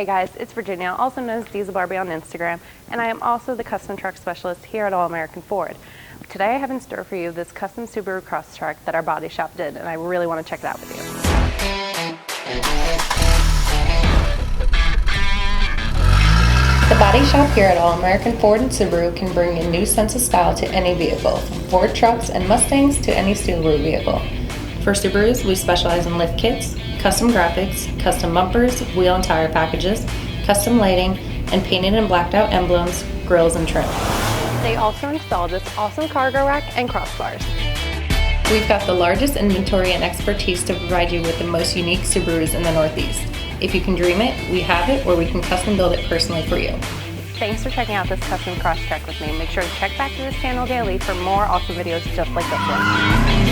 Hey guys, it's Virginia, also known as Diesel Barbie on Instagram, and I am also the custom truck specialist here at All American Ford. Today I have in store for you this custom Subaru Crosstrek that our body shop did, and I really want to check it out with you. The body shop here at All American Ford and Subaru can bring a new sense of style to any vehicle, from Ford trucks and Mustangs to any Subaru vehicle. For Subarus, we specialize in lift kits, custom graphics, custom bumpers, wheel and tire packages, custom lighting, and painted and blacked out emblems, grills, and trim. They also installed this awesome cargo rack and crossbars. We've got the largest inventory and expertise to provide you with the most unique Subarus in the Northeast. If you can dream it, we have it, or we can custom build it personally for you. Thanks for checking out this custom Crosstrek with me. Make sure to check back to this channel daily for more awesome videos just like this one.